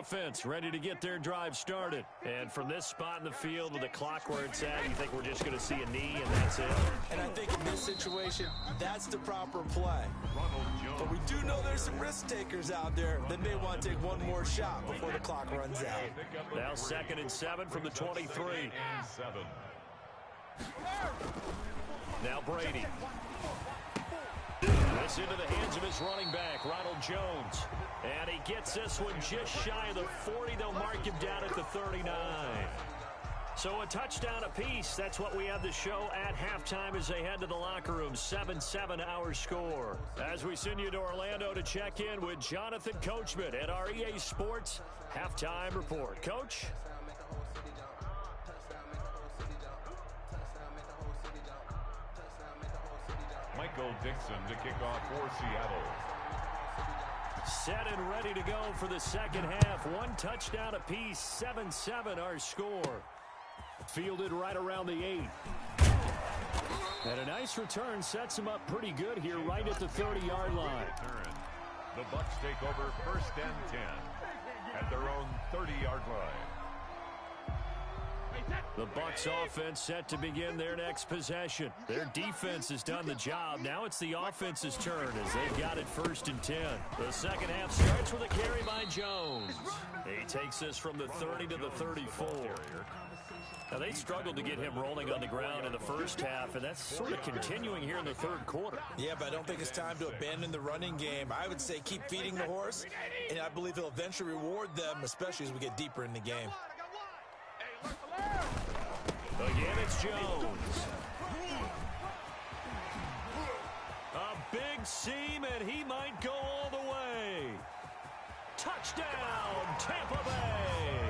offense ready to get their drive started. And from this spot in the field with the clock where it's at, you think we're just going to see a knee and that's it? And I think in this situation, that's the proper play. But we do know there's some risk takers out there that may want to take one more shot before the clock runs out. Now 2nd and 7 from the 23. Now Brady. This into the hands of his running back, Ronald Jones. And he gets this one just shy of the 40. They'll mark him down at the 39. So a touchdown apiece. That's what we have the show at halftime as they head to the locker room. 7-7 our score. As we send you to Orlando to check in with Jonathan Coachman at our EA Sports Halftime Report. Coach? Michael Dixon to kick off for Seattle. Set and ready to go for the second half. One touchdown apiece. 7-7 our score. Fielded right around the 8. And a nice return sets him up pretty good here right at the 30-yard line. The Bucs take over 1st and 10 at their own 30-yard line. The Bucs offense set to begin their next possession. Their defense has done the job. Now it's the offense's turn as they've got it 1st and 10. The second half starts with a carry by Jones. He takes this from the 30 to the 34. Now, they struggled to get him rolling on the ground in the first half, and that's sort of continuing here in the third quarter. Yeah, but I don't think it's time to abandon the running game. I would say keep feeding the horse, and I believe he'll eventually reward them, especially as we get deeper in the game. Again, it's Jones. A big seam, and he might go all the way. Touchdown, Tampa Bay.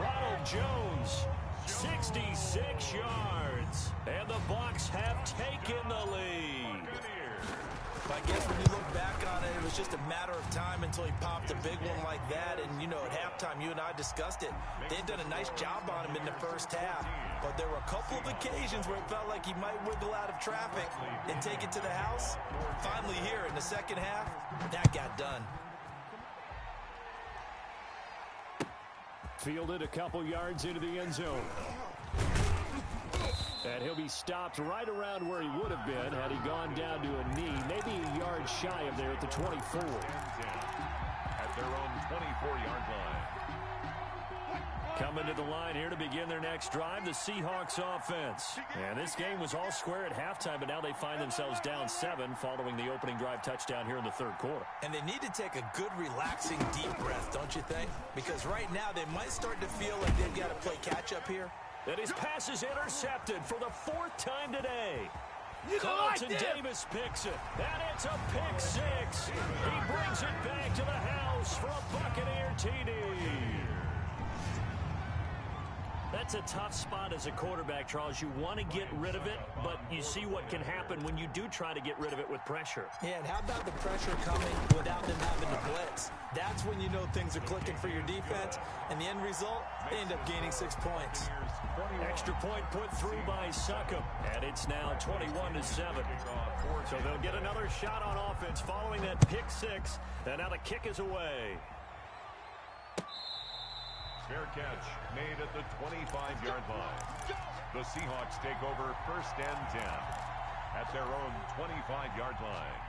Ronald Jones, 66 yards. And the Bucs have taken the lead. I guess when you look back on it, it was just a matter of time until he popped a big one like that. And, you know, at halftime, you and I discussed it. They'd done a nice job on him in the first half. But there were a couple of occasions where it felt like he might wiggle out of traffic and take it to the house. Finally here in the second half, that got done. Fielded a couple yards into the end zone. And he'll be stopped right around where he would have been had he gone down to a knee, maybe a yard shy of there at the 24. At their own 24-yard line. Coming to the line here to begin their next drive, the Seahawks offense. And this game was all square at halftime, but now they find themselves down 7 following the opening drive touchdown here in the third quarter. And they need to take a good, relaxing, deep breath, don't you think? Because right now they might start to feel like they've got to play catch-up here. And his pass is intercepted for the 4th time today. Carlton Davis picks it, and it's a pick 6. He brings it back to the house for a Buccaneer TD. That's a tough spot as a quarterback, Charles. You want to get rid of it, but you see what can happen when you do try to get rid of it with pressure. Yeah, and how about the pressure coming without them having to blitz? That's when you know things are clicking for your defense, and the end result, they end up gaining 6 points. Extra point put through by Succop, and it's now 21-7. So they'll get another shot on offense following that pick 6, and now the kick is away. Fair catch made at the 25-yard line. The Seahawks take over 1st and 10 at their own 25-yard line.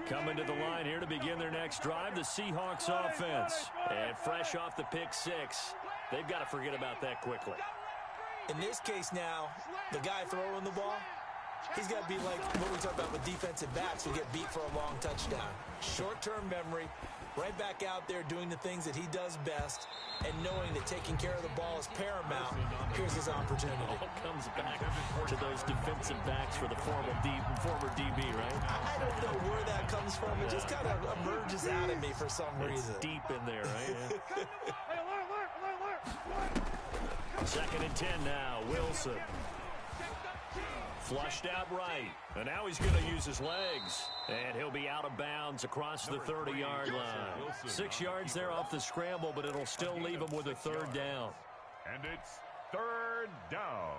Coming to the line here to begin their next drive, the Seahawks offense. And fresh off the pick 6, they've got to forget about that quickly. In this case now, the guy throwing the ball, he's got to be like what we talk about with defensive backs who get beat for a long touchdown. Short-term memory, right back out there doing the things that he does best, and knowing that taking care of the ball is paramount. Here's his opportunity. All comes back to those defensive backs for the former DB, right? I don't know where that comes from. It just kind of emerges out of me for some reason. It's deep in there, right? Yeah. 2nd and 10 now, Wilson. Flushed out right, and now he's going to use his legs. And he'll be out of bounds across the 30-yard line. 6 yards there off the scramble, but it'll still leave him with a 3rd down. And it's 3rd down.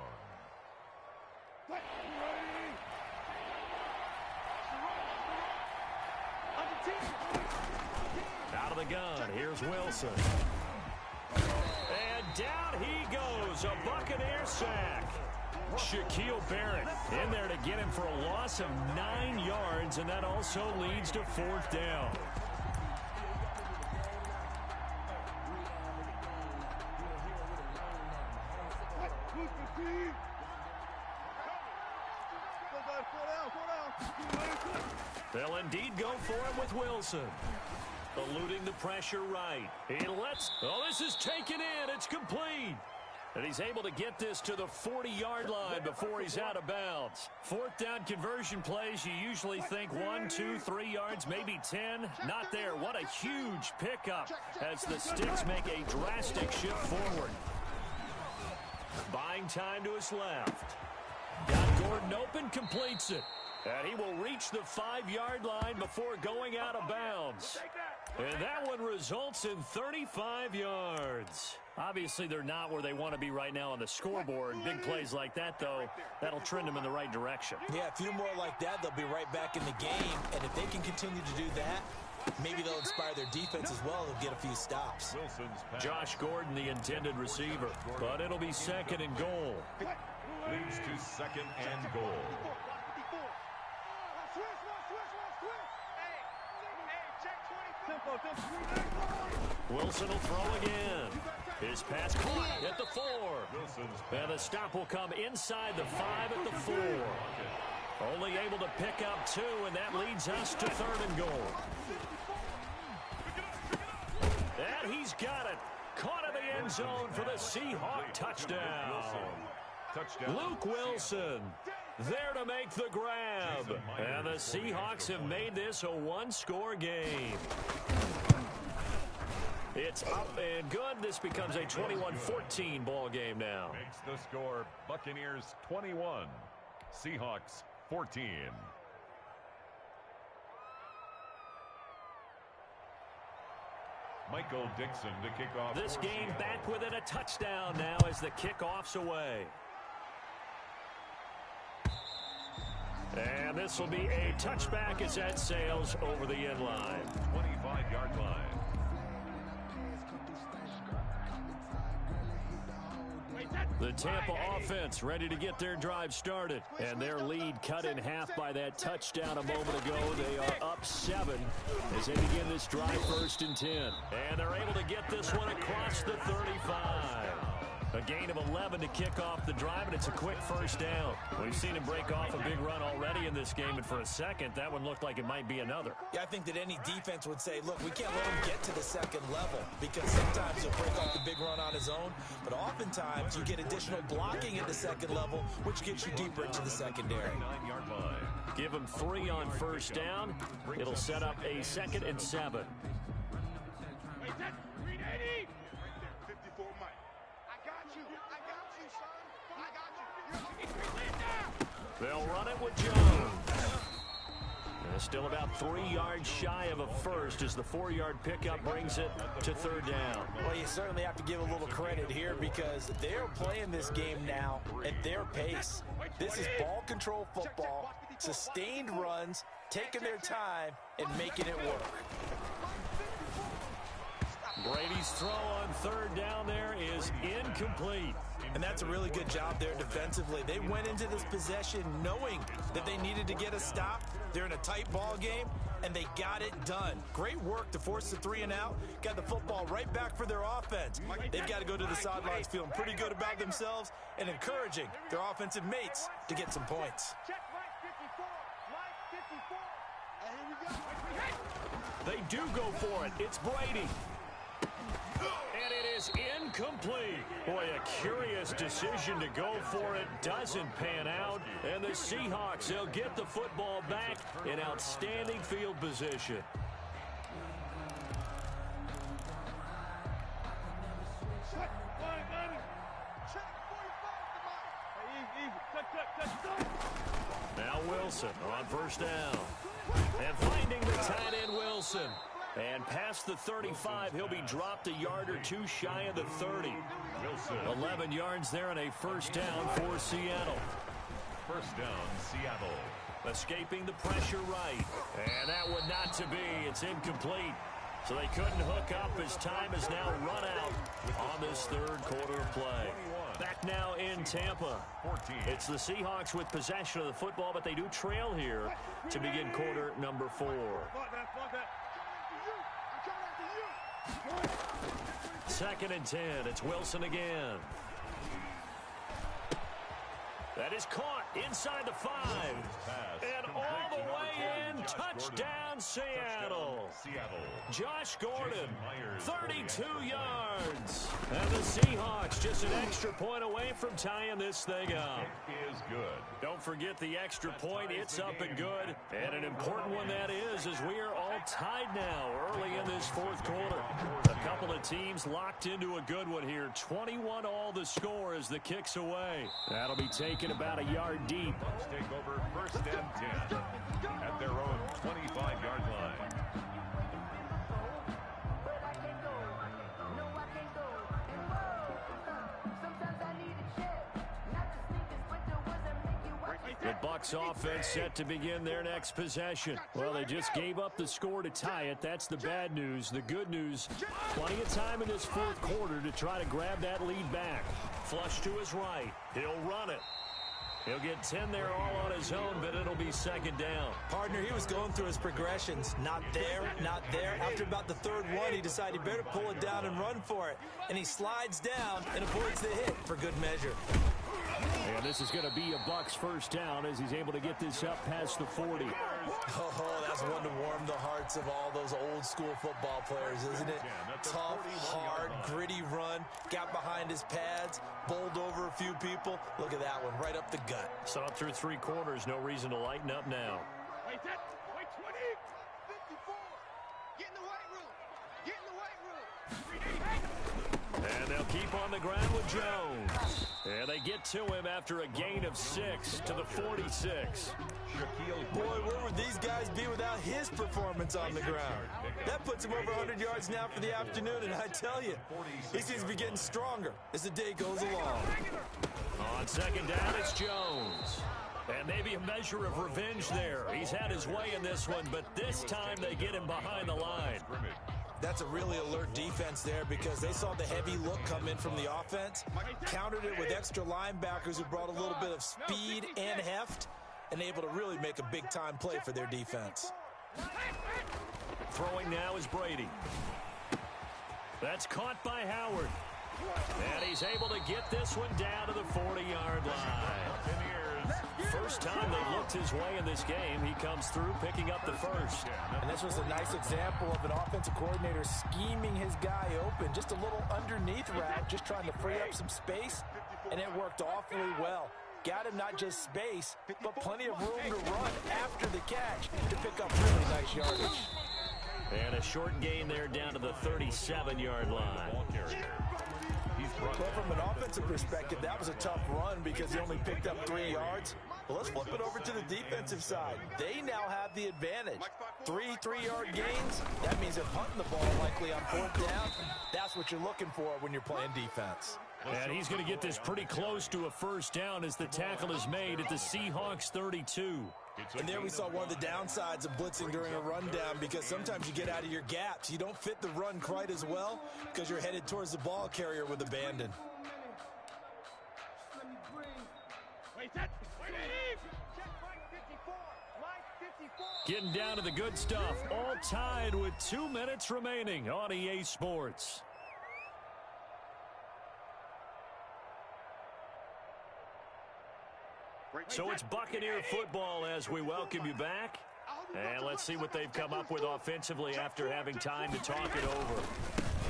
Out of the gun, here's Wilson. And down he goes, a Buccaneer sack. Shaquille Barrett in there to get him for a loss of 9 yards, and that also leads to 4th down. They'll indeed go for it with Wilson. Eluding the pressure right. He lets... Oh, this is taken in. It's complete. And he's able to get this to the 40-yard line before he's out of bounds. 4th down conversion plays, you usually think 1, 2, 3 yards, maybe 10. Not there. What a huge pickup as the Sticks make a drastic shift forward. Buying time to his left. Got Gordon open, completes it. And he will reach the 5-yard line before going out of bounds. And that one results in 35 yards. Obviously, they're not where they want to be right now on the scoreboard. Big plays like that, though, that'll trend them in the right direction. Yeah, a few more like that, they'll be right back in the game. And if they can continue to do that, maybe they'll inspire their defense as well. They'll get a few stops. Josh Gordon, the intended receiver. But it'll be 2nd and goal. Leads to 2nd and goal. Wilson will throw again. His pass caught at the 4. And the stop will come inside the 5 at the 4. Only able to pick up 2, and that leads us to 3rd and goal. And he's got it. Caught in the end zone for the Seahawk touchdown. Luke Wilson there to make the grab. And the Seahawks have made this a 1-score game. It's up and good. This becomes a 21-14 ball game now. Makes the score Buccaneers 21, Seahawks 14. Michael Dixon to kick off. This game back within a touchdown now as the kickoff's away. And this will be a touchback as that sails over the end line. 25-yard line. The Tampa offense ready to get their drive started. And their lead cut in half by that touchdown a moment ago. They are up 7 as they begin this drive 1st and 10. And they're able to get this one across the 35. A gain of 11 to kick off the drive, and it's a quick 1st down. We've seen him break off a big run already in this game, and for a second, that one looked like it might be another. Yeah, I think that any defense would say, look, we can't let him get to the 2nd level because sometimes he'll break off the big run on his own, but oftentimes you get additional blocking at the 2nd level, which gets you deeper into the secondary. Give him 3 on 1st down. It'll set up a 2nd and 7. They'll run it with Jones. And still about 3 yards shy of a first as the 4-yard pickup brings it to 3rd down. Well, you certainly have to give a little credit here because they're playing this game now at their pace. This is ball control football, sustained runs, taking their time, and making it work. Brady's throw on 3rd down there is incomplete. And that's a really good job there defensively. They went into this possession knowing that they needed to get a stop. They're in a tight ball game, and they got it done. Great work to force the 3 and out. Got the football right back for their offense. They've got to go to the sidelines feeling pretty good about themselves and encouraging their offensive mates to get some points. They do go for it. It's Brady. And it is incomplete. Boy, a curious decision to go for it. Doesn't pan out. And the Seahawks, they'll get the football back in outstanding field position. Now Wilson on 1st down. And finding the tight end Wilson. And past the 35, he'll be dropped a yard or 2 shy of the 30. 11 yards there and a 1st down for Seattle. 1st down, Seattle. Escaping the pressure right. And that would not to be. It's incomplete. So they couldn't hook up as time has now run out on this third quarter of play. Back now in Tampa. It's the Seahawks with possession of the football, but they do trail here to begin quarter number 4. Second and 10. It's Wilson again. That is caught inside the 5. And all the way in. Touchdown, Seattle. Josh Gordon, 32 yards. And the Seahawks just an extra point away from tying this thing up. Is good. Don't forget the extra point. It's up and good. And an important one that is, as we are all tied now early in this fourth quarter. A couple of teams locked into a good one here. 21 all the score as the kick's away. That'll be taken about a yard deep. Let's take over first and 10 at their own 25-yard line. The Bucs offense set to begin their next possession. Well, they just gave up the score to tie it. That's the bad news. The good news, plenty of time in this fourth quarter to try to grab that lead back. Flush to his right. He'll run it. He'll get 10 there all on his own, but it'll be second down. Partner, he was going through his progressions. Not there, not there. After about the third one, he decided he better pull it down and run for it. And he slides down and avoids the hit for good measure. And this is going to be a Bucs first down as he's able to get this up past the 40. Oh, that's one to warm the hearts of all those old school football players, isn't it? Tough, hard, gritty run. Got behind his pads, bowled over a few people. Look at that one, right up the gut. Saw it through 3 quarters. No reason to lighten up now. Wait 20. 54. Get in the weight room. Get in the weight room. And they'll keep on the ground with Jones. And they get to him after a gain of 6 to the 46. Boy, where would these guys be without his performance on the ground? That puts him over 100 yards now for the afternoon, and I tell you, he seems to be getting stronger as the day goes along. On second down, it's Jones. And maybe a measure of revenge there. He's had his way in this one, but this time they get him behind the line. That's a really alert defense there because they saw the heavy look come in from the offense, countered it with extra linebackers who brought a little bit of speed and heft, and able to really make a big-time play for their defense. Throwing now is Brady. That's caught by Howard. And he's able to get this one down to the 40-yard line. First time they looked his way in this game, he comes through picking up the first. And this was a nice example of an offensive coordinator scheming his guy open. Just a little underneath route, just trying to free up some space, and it worked awfully well. Got him not just space, but plenty of room to run after the catch to pick up really nice yardage. And a short gain there down to the 37-yard line. Well, from an offensive perspective, that was a tough run because he only picked up 3 yards. Well, let's flip it over to the defensive side. They now have the advantage. 3 3-yard gains, that means they're punting the ball likely on 4th down. That's what you're looking for when you're playing defense. And he's going to get this pretty close to a first down as the tackle is made at the Seahawks 32. And there we saw one of the downsides of blitzing during a rundown because sometimes you get out of your gaps. You don't fit the run quite as well because you're headed towards the ball carrier with abandon. Getting down to the good stuff. All tied with 2 minutes remaining on EA Sports. So it's Buccaneer football as we welcome you back. And let's see what they've come up with offensively after having time to talk it over.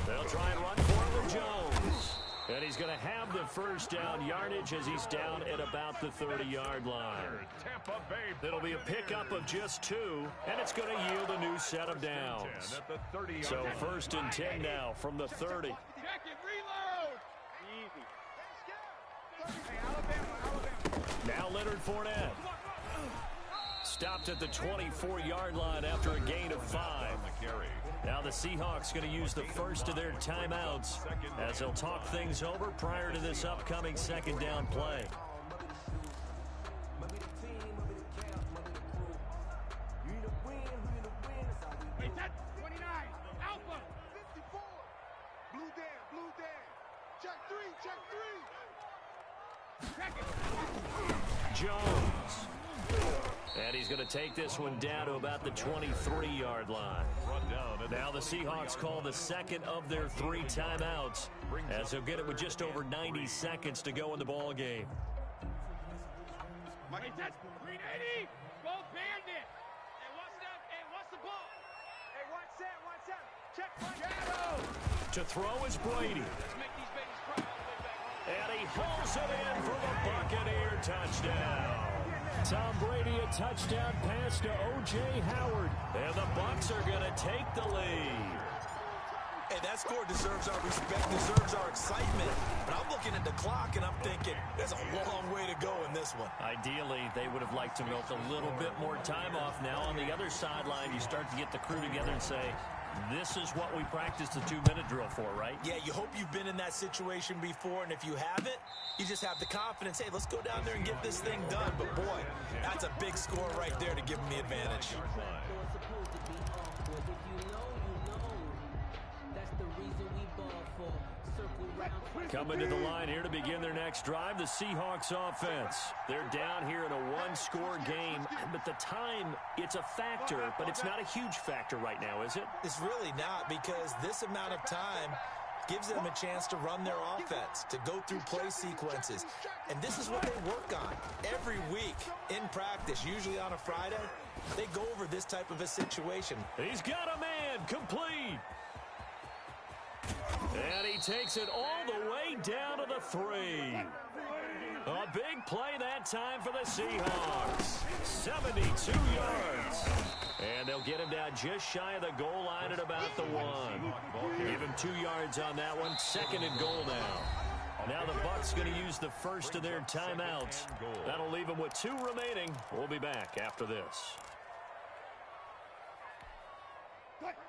They'll try and run for it with Jones. And he's going to have the first down yardage as he's down at about the 30-yard line. It'll be a pickup of just 2, and it's going to yield a new set of downs. So first and 10 now from the 30. Check it, reload. Easy. Now Leonard Fournette. Stopped at the 24-yard line after a gain of 5. Now the Seahawks going to use the first of their timeouts as they'll talk things over prior to this upcoming second down play. Set 29. Alpha. 54. Blue down, blue down. Check three, check three. Check it. Jones. And he's going to take this one down to about the 23-yard line. Now the Seahawks call the second of their 3 timeouts, as they'll get it with just over 90 seconds to go in the ball game. Hey, that's 380. Go bandit. Hey, what's that? Hey, what's the ball? Hey, what's that? What's that? Check my shadow. To throw is Brady. Let's make these babies cry all the way back home. And he hauls it in for the Buccaneer touchdown. Tom Brady, a touchdown pass to O.J. Howard. And the Bucs are going to take the lead. Hey, that score deserves our respect, deserves our excitement. But I'm looking at the clock, and I'm thinking, there's a long way to go in this one. Ideally, they would have liked to milk a little bit more time off. Now, on the other sideline, you start to get the crew together and say, this is what we practiced the 2-minute drill for, right? Yeah, you hope you've been in that situation before, and if you haven't, you just have the confidence, hey, let's go down there and get this thing done. But, boy, that's a big score right there to give them the advantage. Coming to the line here to begin their next drive, the Seahawks offense. They're down here in a 1-score game, but the time, it's a factor, but it's not a huge factor right now, is it? It's really not, because this amount of time gives them a chance to run their offense, to go through play sequences. And this is what they work on every week in practice, usually on a Friday. They go over this type of a situation. He's got a man, complete. And he takes it all the way down to the 3. A big play that time for the Seahawks. 72 yards. And they'll get him down just shy of the goal line at about the 1. Give him 2 yards on that one. 2nd and goal now. Now the Bucs going to use the first of their timeouts. That'll leave them with 2 remaining. We'll be back after this.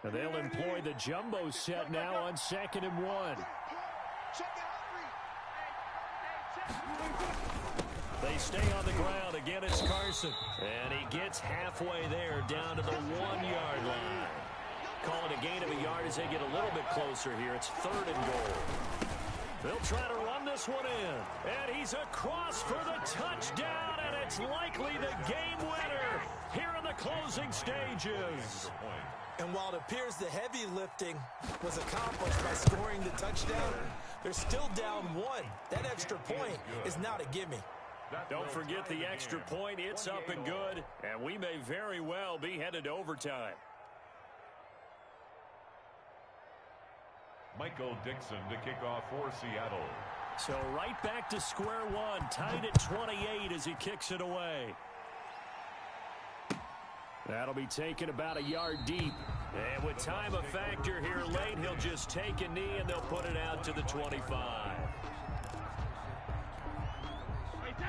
And they'll employ the jumbo set now on 2nd and 1. They stay on the ground. Again, it's Carson. And he gets halfway there down to the 1-yard line. Calling a gain of a yard as they get a little bit closer here. It's 3rd and goal. They'll try to run this one in. And he's across for the touchdown. And it's likely the game winner here in the closing stages. And while it appears the heavy lifting was accomplished by scoring the touchdown, they're still down 1. That extra point is not a gimme. Don't forget the extra point. It's up and good. And we may very well be headed to overtime. Michael Dixon to kick off for Seattle. So right back to square one. Tied at 28 as he kicks it away. That'll be taken about a yard deep. And with time a factor here late, he'll just take a knee and they'll put it out to the 25.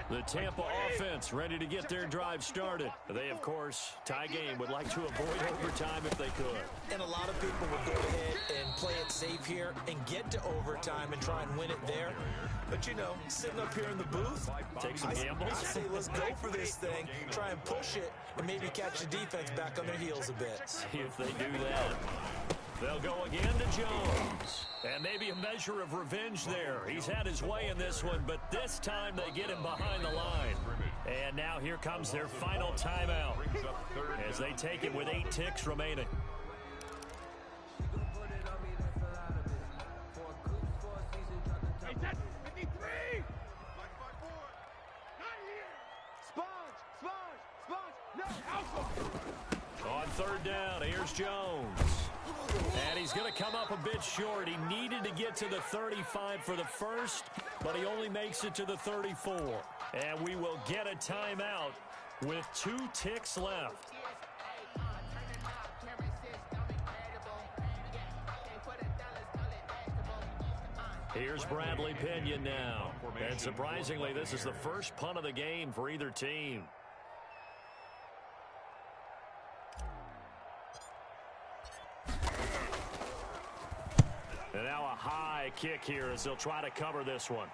The Tampa offense ready to get their drive started. They, of course, tie game, would like to avoid overtime if they could. And a lot of people would go ahead and play it safe here and get to overtime and try and win it there. But, you know, sitting up here in the booth, take some gambles. I say let's go for this thing, try and push it, and maybe catch the defense back on their heels a bit. See if they do that. They'll go again to Jones. And maybe a measure of revenge there. He's had his way in this one, but this time they get him behind the line. And now here comes their final timeout as they take it with 8 ticks remaining. Hey, that's 53! Not here! Sponge! No, Alpha! On 3rd down, here's Jones. And he's going to come up a bit short. He needed to get to the 35 for the first, but he only makes it to the 34. And we will get a timeout with 2 ticks left. Here's Bradley Pinion now. And surprisingly, this is the first punt of the game for either team. And now a high kick here as they'll try to cover this one.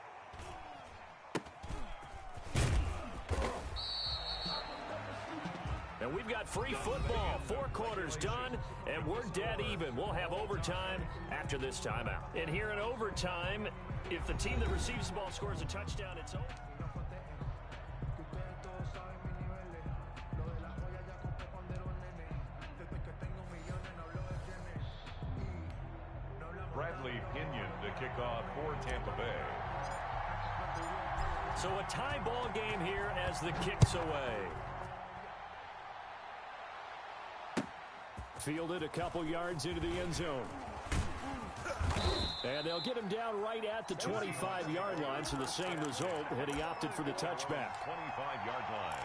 And we've got got free football. 4 quarters done, and we're dead even. We'll have overtime after this timeout. And here in overtime, if the team that receives the ball scores a touchdown, it's over. Bradley Pinion to kick off for Tampa Bay. So a tie ball game here as the kick's away. Fielded a couple yards into the end zone. And they'll get him down right at the 25-yard line, so the same result, and he opted for the touchback. 25-yard line.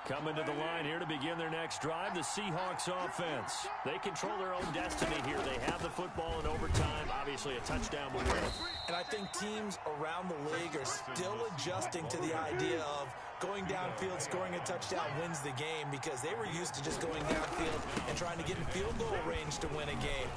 Coming to the line here to begin their next drive, the Seahawks offense. They control their own destiny here. They have the football in overtime. Obviously, a touchdown will win. And I think teams around the league are still adjusting to the idea of going downfield, scoring a touchdown wins the game, because they were used to just going downfield and trying to get in field goal range to win a game.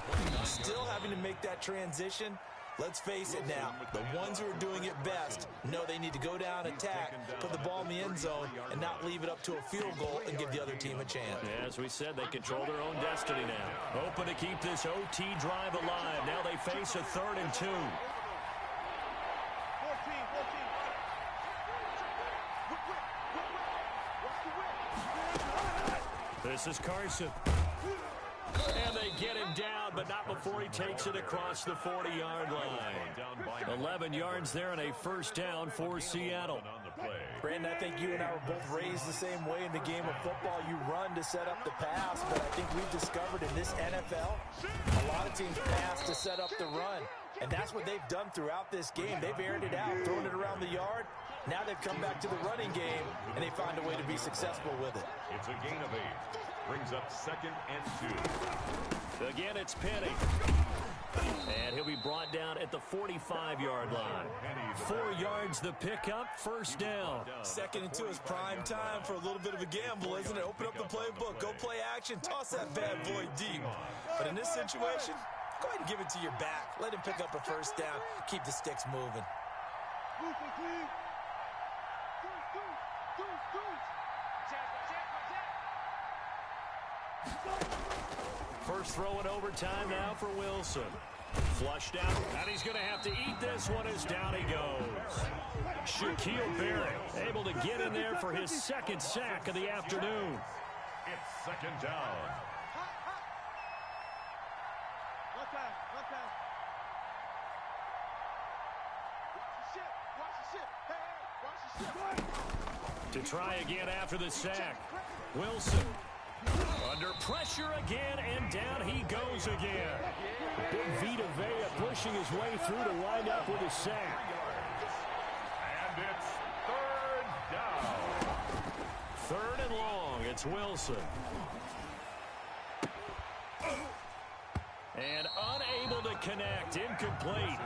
Still having to make that transition. Let's face it now, the ones who are doing it best know they need to go down, attack, put the ball in the end zone, and not leave it up to a field goal and give the other team a chance. Yeah, as we said, they control their own destiny now. Hoping to keep this OT drive alive. Now they face a 3rd and 2. This is Carson. And they get him down, but not before he takes it across the 40-yard line. 11 yards there and a first down for Seattle. Brandon, I think you and I were both raised the same way in the game of football. You run to set up the pass, but I think we've discovered in this NFL, a lot of teams pass to set up the run. And that's what they've done throughout this game. They've aired it out, thrown it around the yard. Now they've come back to the running game, and they find a way to be successful with it. It's a gain of 8. Brings up 2nd and 2. Again, it's Penny. And he'll be brought down at the 45-yard line. 4 yards the pickup, first down. 2nd and 2 is prime time for a little bit of a gamble, isn't it? Open up the playbook, go play action, toss that bad boy deep. But in this situation, go ahead and give it to your back. Let him pick up a first down. Keep the sticks moving. First throw in overtime now for Wilson. Flushed out, and he's going to have to eat this one as down he goes. Shaquille Barrett able to get in there for his 2nd sack of the afternoon. It's 2nd down. To try again after the sack. Wilson under pressure again, and down he goes again. Big Vita Vea pushing his way through to wind up with a sack. And it's 3rd down. 3rd and long. It's Wilson. And unable to connect. Incomplete.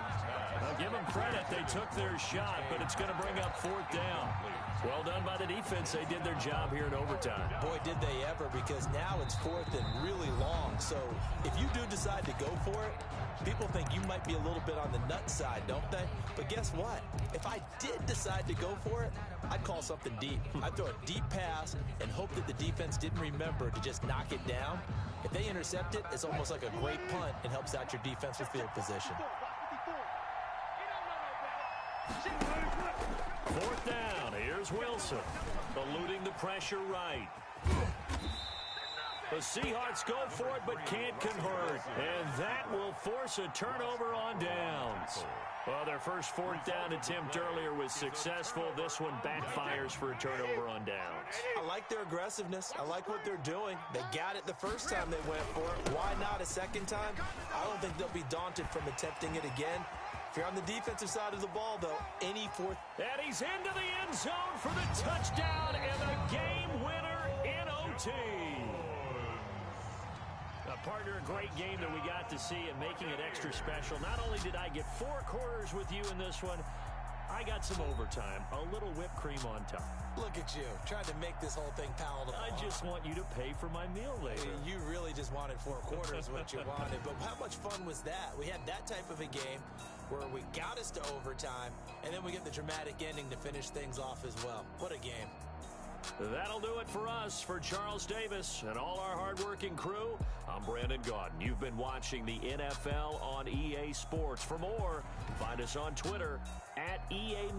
I'll give them credit. They took their shot, but it's going to bring up 4th down. Well done by the defense. They did their job here in overtime. Boy, did they ever, because now it's 4th and really long. So if you do decide to go for it, people think you might be a little bit on the nut side, don't they? But guess what? If I did decide to go for it, I'd call something deep. I'd throw a deep pass and hope that the defense didn't remember to just knock it down. If they intercept it, it's almost like a great punt and helps out your defensive field position. 4th down. Here's Wilson. Eluding the pressure right. The Seahawks go for it but can't convert. And that will force a turnover on downs. Well, their first 4th down attempt earlier was successful. This one backfires for a turnover on downs. I like their aggressiveness. I like what they're doing. They got it the first time they went for it. Why not a second time? I don't think they'll be daunted from attempting it again. If you're on the defensive side of the ball, though, any 4th... And he's into the end zone for the touchdown and the game winner in OT. Partner, a great game that we got to see and making it extra special. Not only did I get 4 quarters with you in this one, I got some overtime, a little whipped cream on top. Look at you, trying to make this whole thing palatable. I just want you to pay for my meal later. You really just wanted 4 quarters what you wanted. But how much fun was that? We had that type of a game where we got us to overtime, and then we get the dramatic ending to finish things off as well. What a game. That'll do it for us. For Charles Davis and all our hardworking crew, I'm Brandon Gaudin. You've been watching the NFL on EA Sports. For more, find us on Twitter @EA